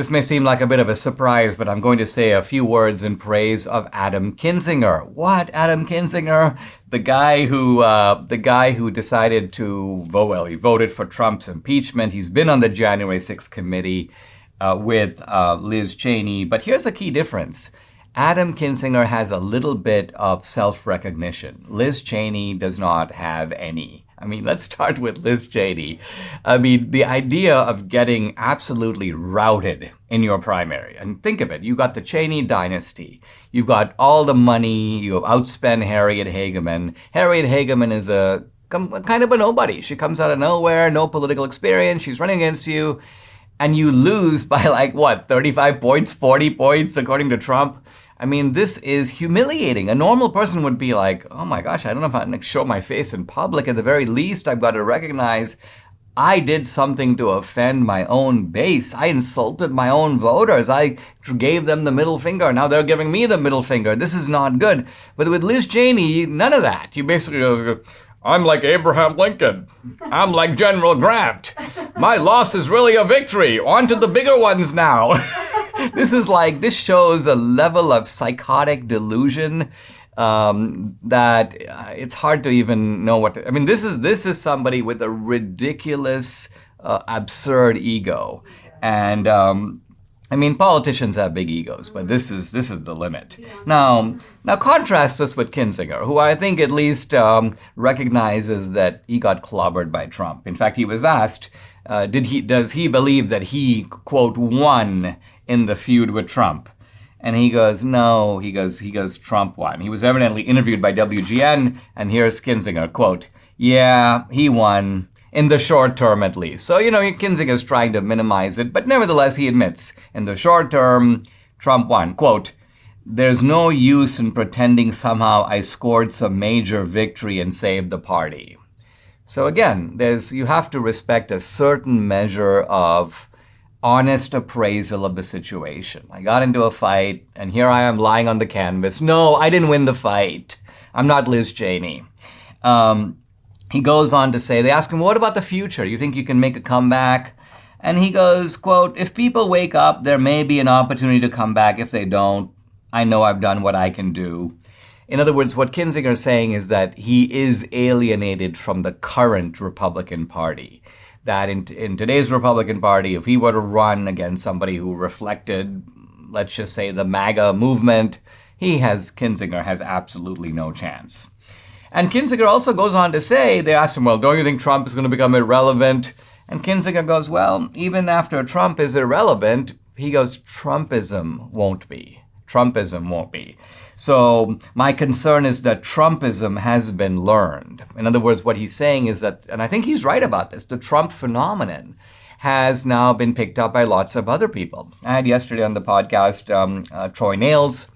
This may seem like a bit of a surprise, but I'm going to say a few words in praise of Adam Kinzinger. What? Adam Kinzinger? The guy who decided to vote, well, he voted for Trump's impeachment. He's been on the January 6th committee with Liz Cheney. But here's a key difference. Adam Kinzinger has a little bit of self-recognition. Liz Cheney does not have any. I mean, let's start with Liz Cheney. I mean, the idea of getting absolutely routed in your primary. And think of it. You got the Cheney dynasty. You've got all the money. You have outspent Harriet Hageman. Harriet Hageman is a kind of a nobody. She comes out of nowhere, no political experience. She's running against you. And you lose by 35 points, 40 points, according to Trump. I mean, this is humiliating. A normal person would be like, oh my gosh, I don't know if I can show my face in public. At the very least, I've got to recognize I did something to offend my own base. I insulted my own voters. I gave them the middle finger. Now they're giving me the middle finger. This is not good. But with Liz Cheney, none of that. You basically go, I'm like Abraham Lincoln. I'm like General Grant. My loss is really a victory. On to the bigger ones now. This shows a level of psychotic delusion that it's hard to even know what to, I mean, this is somebody with a ridiculous, absurd ego. And, I mean, politicians have big egos, but this is the limit. Now contrast this with Kinzinger, who I think at least recognizes that he got clobbered by Trump. In fact, he was asked, does he believe that he, quote, won in the feud with Trump? And he goes, no, he goes, Trump won. He was evidently interviewed by WGN, and here's Kinzinger, quote, yeah, he won. In the short term, at least. So, Kinzinger is trying to minimize it, but nevertheless, he admits, in the short term, Trump won. Quote, there's no use in pretending somehow I scored some major victory and saved the party. So again, you have to respect a certain measure of honest appraisal of the situation. I got into a fight, and here I am lying on the canvas. No, I didn't win the fight. I'm not Liz Cheney. He goes on to say, they ask him, what about the future? Do you think you can make a comeback? And he goes, quote, if people wake up, there may be an opportunity to come back. If they don't, I know I've done what I can do. In other words, what Kinzinger is saying is that he is alienated from the current Republican Party. That in today's Republican Party, if he were to run against somebody who reflected, let's just say, the MAGA movement, Kinzinger has absolutely no chance. And Kinzinger also goes on to say, they asked him, well, don't you think Trump is going to become irrelevant? And Kinzinger goes, well, even after Trump is irrelevant, he goes, Trumpism won't be. Trumpism won't be. So my concern is that Trumpism has been learned. In other words, what he's saying is that, and I think he's right about this, the Trump phenomenon has now been picked up by lots of other people. I had yesterday on the podcast Troy Nales,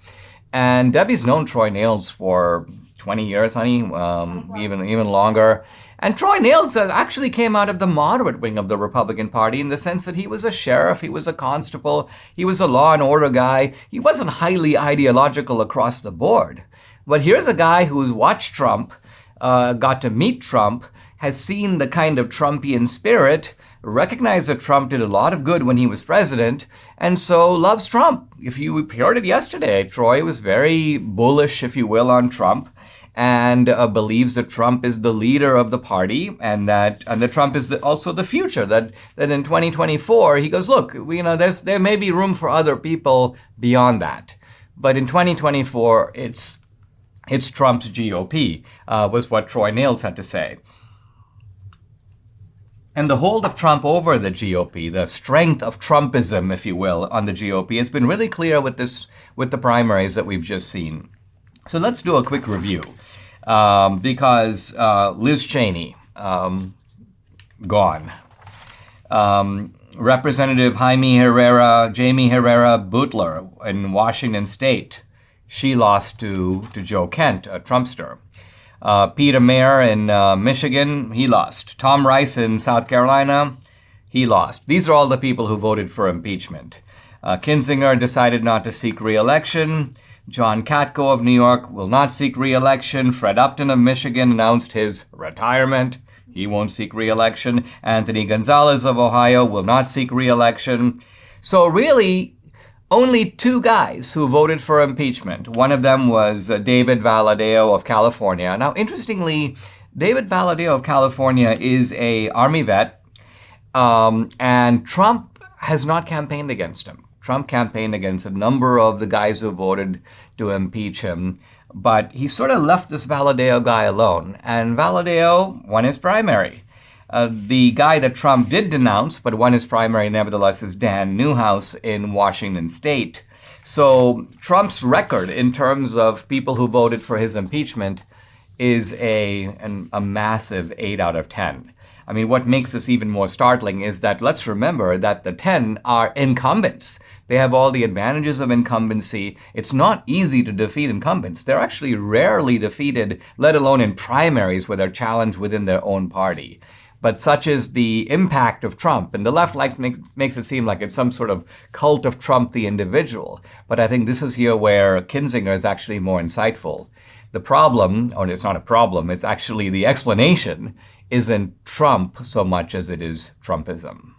and Debbie's known Troy Nales for 20 years, honey, even longer. And Troy Nales actually came out of the moderate wing of the Republican Party in the sense that he was a sheriff, he was a constable, he was a law and order guy. He wasn't highly ideological across the board. But here's a guy who's watched Trump, got to meet Trump, has seen the kind of Trumpian spirit, recognized that Trump did a lot of good when he was president, and so loves Trump. If you heard it yesterday, Troy was very bullish, if you will, on Trump, and believes that Trump is the leader of the party, and that Trump is also the future. That in 2024, he goes, look, there may be room for other people beyond that, but in 2024, it's Trump's GOP, was what Troy Nales had to say. And the hold of Trump over the GOP, the strength of Trumpism, if you will, on the GOP, has been really clear with the primaries that we've just seen. So let's do a quick review, because Liz Cheney, gone. Representative Jamie Herrera Butler in Washington State, she lost to Joe Kent, a Trumpster. Peter Mayer in Michigan, he lost. Tom Rice in South Carolina, he lost. These are all the people who voted for impeachment. Kinzinger decided not to seek re-election. John Katko of New York will not seek re-election. Fred Upton of Michigan announced his retirement. He won't seek re-election. Anthony Gonzalez of Ohio will not seek re-election. So really, only two guys who voted for impeachment. One of them was David Valadao of California. Now, interestingly, David Valadao of California is a Army vet, and Trump has not campaigned against him. Trump campaigned against a number of the guys who voted to impeach him, but he sort of left this Valadao guy alone, and Valadao won his primary. The guy that Trump did denounce, but won his primary nevertheless, is Dan Newhouse in Washington State. So Trump's record in terms of people who voted for his impeachment is a massive 8 out of 10. I mean, what makes this even more startling is that let's remember that the 10 are incumbents. They have all the advantages of incumbency. It's not easy to defeat incumbents. They're actually rarely defeated, let alone in primaries where they're challenged within their own party. But such is the impact of Trump. And the left makes it seem like it's some sort of cult of Trump the individual. But I think this is here where Kinzinger is actually more insightful. The problem, or it's not a problem, it's actually the explanation, isn't Trump so much as it is Trumpism.